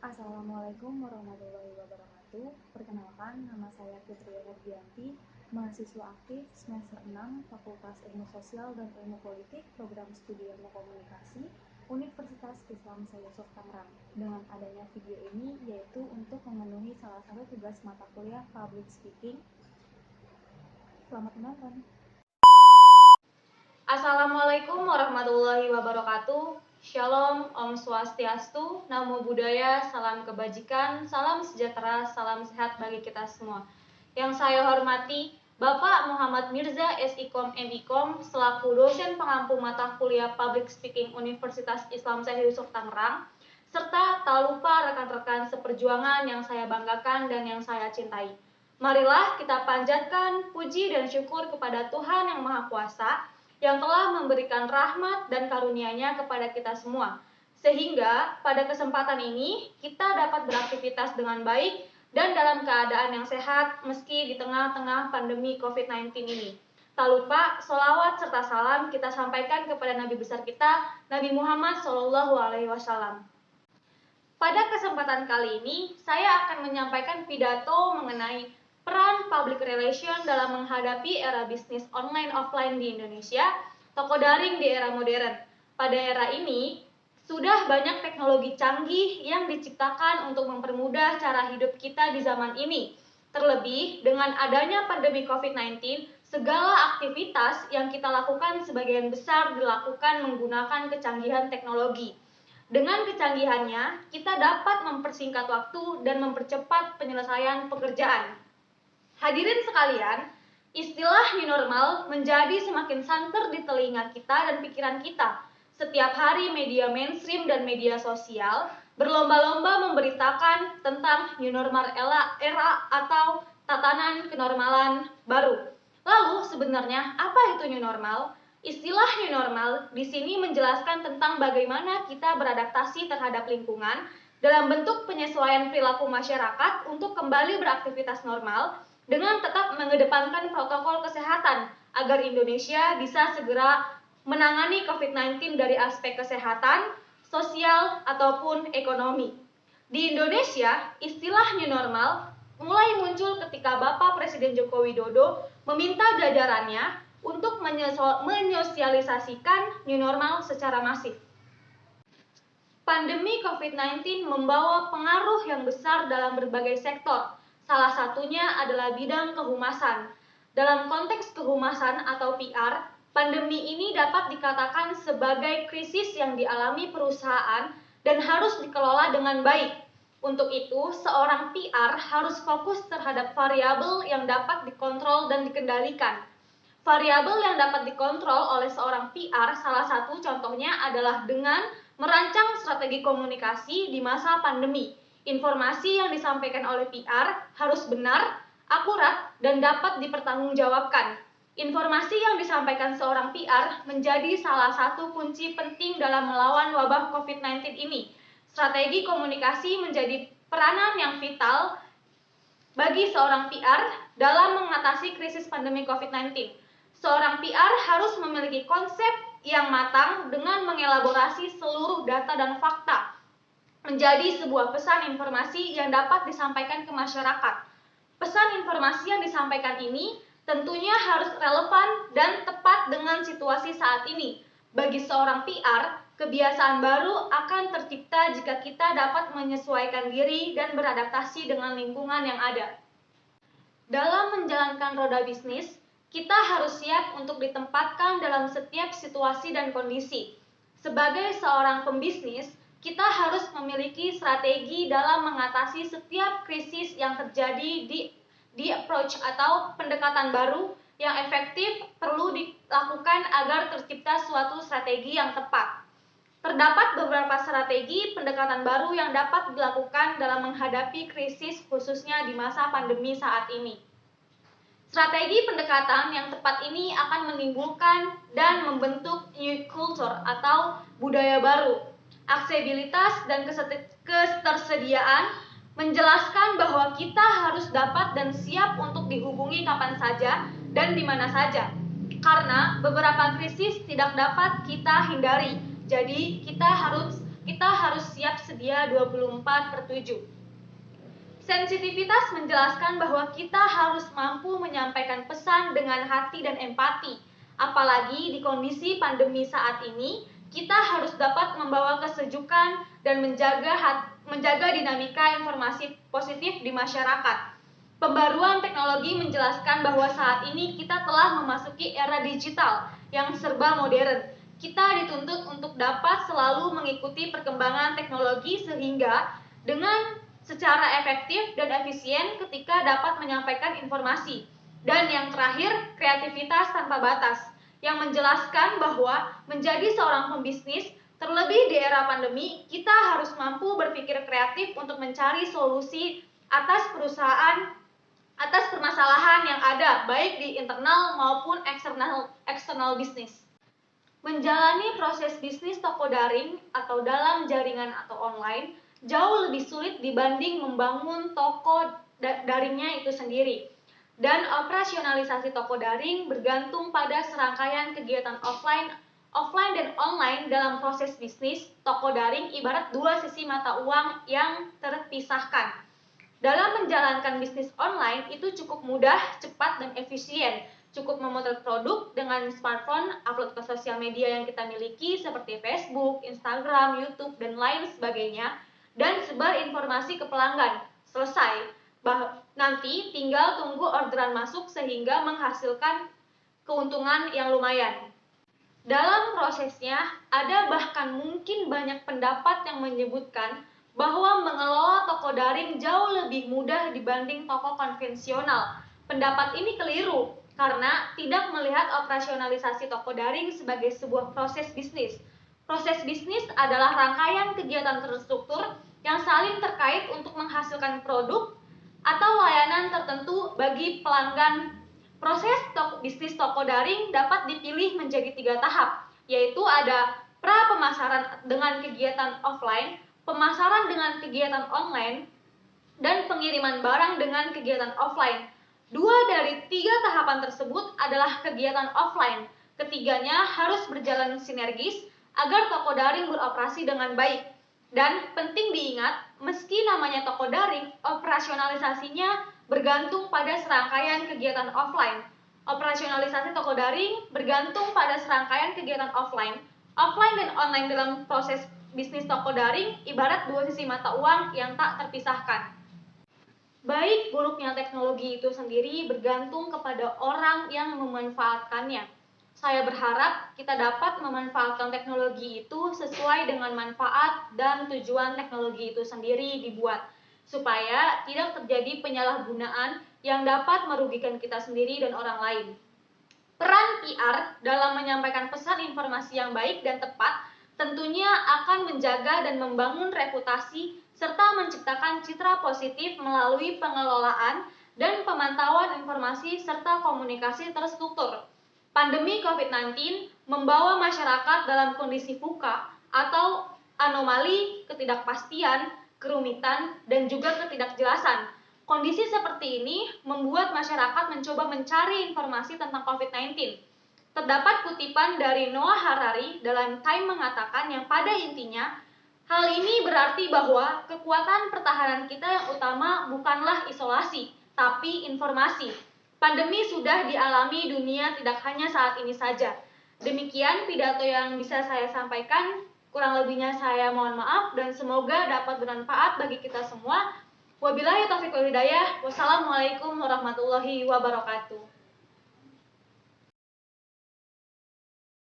Assalamualaikum warahmatullahi wabarakatuh. Perkenalkan, nama saya Fitri Herdianti, mahasiswa aktif semester 6 Fakultas Ilmu Sosial dan Ilmu Politik, Program Studi Ilmu Komunikasi, Universitas Islam Yusuf Tangerang. Dengan adanya video ini yaitu untuk memenuhi salah satu tugas mata kuliah Public Speaking. Selamat menonton. Assalamualaikum warahmatullahi wabarakatuh. Shalom, Om Swastiastu, Namo Buddhaya, salam kebajikan, salam sejahtera, salam sehat bagi kita semua. Yang saya hormati Bapak Muhammad Mirza SIKOM MIKOM selaku dosen pengampu mata kuliah Public Speaking Universitas Islam Yusuf Tangerang, serta tak lupa rekan-rekan seperjuangan yang saya banggakan dan yang saya cintai. Marilah kita panjatkan puji dan syukur kepada Tuhan Yang Maha Kuasa yang telah memberikan rahmat dan karunia-Nya kepada kita semua, sehingga pada kesempatan ini kita dapat beraktivitas dengan baik dan dalam keadaan yang sehat meski di tengah-tengah pandemi COVID-19 ini. Tak lupa, sholawat serta salam kita sampaikan kepada Nabi besar kita, Nabi Muhammad SAW. Pada kesempatan kali ini, saya akan menyampaikan pidato mengenai peran public relation dalam menghadapi era bisnis online offline di Indonesia, toko daring di era modern. Pada era ini, sudah banyak teknologi canggih yang diciptakan untuk mempermudah cara hidup kita di zaman ini. Terlebih, dengan adanya pandemi COVID-19, segala aktivitas yang kita lakukan sebagian besar dilakukan menggunakan kecanggihan teknologi. Dengan kecanggihannya, kita dapat mempersingkat waktu dan mempercepat penyelesaian pekerjaan. Hadirin sekalian, istilah new normal menjadi semakin santer di telinga kita dan pikiran kita. Setiap hari media mainstream dan media sosial berlomba-lomba memberitakan tentang new normal era atau tatanan kenormalan baru. Lalu sebenarnya apa itu new normal? Istilah new normal di sini menjelaskan tentang bagaimana kita beradaptasi terhadap lingkungan dalam bentuk penyesuaian perilaku masyarakat untuk kembali beraktivitas normal dengan tetap mengedepankan protokol kesehatan agar Indonesia bisa segera menangani COVID-19 dari aspek kesehatan, sosial, ataupun ekonomi. Di Indonesia, istilah new normal mulai muncul ketika Bapak Presiden Joko Widodo meminta jajarannya untuk menyosialisasikan new normal secara masif. Pandemi COVID-19 membawa pengaruh yang besar dalam berbagai sektor. Salah satunya adalah bidang kehumasan. Dalam konteks kehumasan atau PR, pandemi ini dapat dikatakan sebagai krisis yang dialami perusahaan dan harus dikelola dengan baik. Untuk itu, seorang PR harus fokus terhadap variabel yang dapat dikontrol dan dikendalikan. Variabel yang dapat dikontrol oleh seorang PR salah satu contohnya adalah dengan merancang strategi komunikasi di masa pandemi. Informasi yang disampaikan oleh PR harus benar, akurat, dan dapat dipertanggungjawabkan. Informasi yang disampaikan seorang PR menjadi salah satu kunci penting dalam melawan wabah COVID-19 ini. Strategi komunikasi menjadi peranan yang vital bagi seorang PR dalam mengatasi krisis pandemi COVID-19. Seorang PR harus memiliki konsep yang matang dengan mengelaborasi seluruh data dan fakta menjadi sebuah pesan informasi yang dapat disampaikan ke masyarakat. Pesan informasi yang disampaikan ini tentunya harus relevan dan tepat dengan situasi saat ini. Bagi seorang PR, kebiasaan baru akan tercipta jika kita dapat menyesuaikan diri dan beradaptasi dengan lingkungan yang ada. Dalam menjalankan roda bisnis, kita harus siap untuk ditempatkan dalam setiap situasi dan kondisi. Sebagai seorang pembisnis, kita harus memiliki strategi dalam mengatasi setiap krisis yang terjadi di approach atau pendekatan baru yang efektif perlu dilakukan agar tercipta suatu strategi yang tepat. Terdapat beberapa strategi pendekatan baru yang dapat dilakukan dalam menghadapi krisis khususnya di masa pandemi saat ini. Strategi pendekatan yang tepat ini akan menimbulkan dan membentuk new culture atau budaya baru. Aksesibilitas dan ketersediaan menjelaskan bahwa kita harus dapat dan siap untuk dihubungi kapan saja dan di mana saja. Karena beberapa krisis tidak dapat kita hindari, jadi kita harus kita harus siap sedia 24/7. Sensitivitas menjelaskan bahwa kita harus mampu menyampaikan pesan dengan hati dan empati. Apalagi di kondisi pandemi saat ini, kita harus dapat membawa kesejukan dan menjaga dinamika informasi positif di masyarakat. Pembaruan teknologi menjelaskan bahwa saat ini kita telah memasuki era digital yang serba modern. Kita dituntut untuk dapat selalu mengikuti perkembangan teknologi sehingga dengan secara efektif dan efisien ketika dapat menyampaikan informasi. Dan yang terakhir, kreativitas tanpa batas, yang menjelaskan bahwa menjadi seorang pembisnis, terlebih di era pandemi, kita harus mampu berpikir kreatif untuk mencari solusi atas permasalahan yang ada, baik di internal maupun eksternal bisnis. Menjalani proses bisnis toko daring atau dalam jaringan atau online jauh lebih sulit dibanding membangun toko daringnya itu sendiri. Dan operasionalisasi toko daring bergantung pada serangkaian kegiatan offline dan online dalam proses bisnis. Toko daring ibarat dua sisi mata uang yang terpisahkan. Dalam menjalankan bisnis online itu cukup mudah, cepat, dan efisien. Cukup memotret produk dengan smartphone, upload ke sosial media yang kita miliki seperti Facebook, Instagram, YouTube, dan lain sebagainya, dan sebar informasi ke pelanggan. Selesai. Nanti tinggal tunggu orderan masuk sehingga menghasilkan keuntungan yang lumayan. Dalam prosesnya, ada bahkan mungkin banyak pendapat yang menyebutkan bahwa mengelola toko daring jauh lebih mudah dibanding toko konvensional. Pendapat ini keliru karena tidak melihat operasionalisasi toko daring sebagai sebuah proses bisnis. Proses bisnis adalah rangkaian kegiatan terstruktur yang saling terkait untuk menghasilkan produk atau layanan tertentu bagi pelanggan. Proses bisnis toko daring dapat dipilih menjadi 3 tahap, yaitu ada pra-pemasaran dengan kegiatan offline, pemasaran dengan kegiatan online, dan pengiriman barang dengan kegiatan offline. 2 dari 3 tahapan tersebut adalah kegiatan offline. Ketiganya harus berjalan sinergis agar toko daring beroperasi dengan baik. Dan penting diingat, meski namanya toko daring, operasionalisasinya bergantung pada serangkaian kegiatan offline. Operasionalisasi toko daring bergantung pada serangkaian kegiatan offline. Offline dan online dalam proses bisnis toko daring ibarat dua sisi mata uang yang tak terpisahkan. Baik buruknya teknologi itu sendiri bergantung kepada orang yang memanfaatkannya. Saya berharap kita dapat memanfaatkan teknologi itu sesuai dengan manfaat dan tujuan teknologi itu sendiri dibuat, supaya tidak terjadi penyalahgunaan yang dapat merugikan kita sendiri dan orang lain. Peran PR dalam menyampaikan pesan informasi yang baik dan tepat tentunya akan menjaga dan membangun reputasi serta menciptakan citra positif melalui pengelolaan dan pemantauan informasi serta komunikasi terstruktur. Pandemi COVID-19 membawa masyarakat dalam kondisi VUCA atau anomali, ketidakpastian, kerumitan, dan juga ketidakjelasan. Kondisi seperti ini membuat masyarakat mencoba mencari informasi tentang COVID-19. Terdapat kutipan dari Noah Harari dalam Time mengatakan yang pada intinya, hal ini berarti bahwa kekuatan pertahanan kita yang utama bukanlah isolasi, tapi informasi. Pandemi sudah dialami dunia tidak hanya saat ini saja. Demikian pidato yang bisa saya sampaikan, kurang lebihnya saya mohon maaf dan semoga dapat bermanfaat bagi kita semua. Wabillahi taufiq wal hidayah. Wassalamualaikum warahmatullahi wabarakatuh.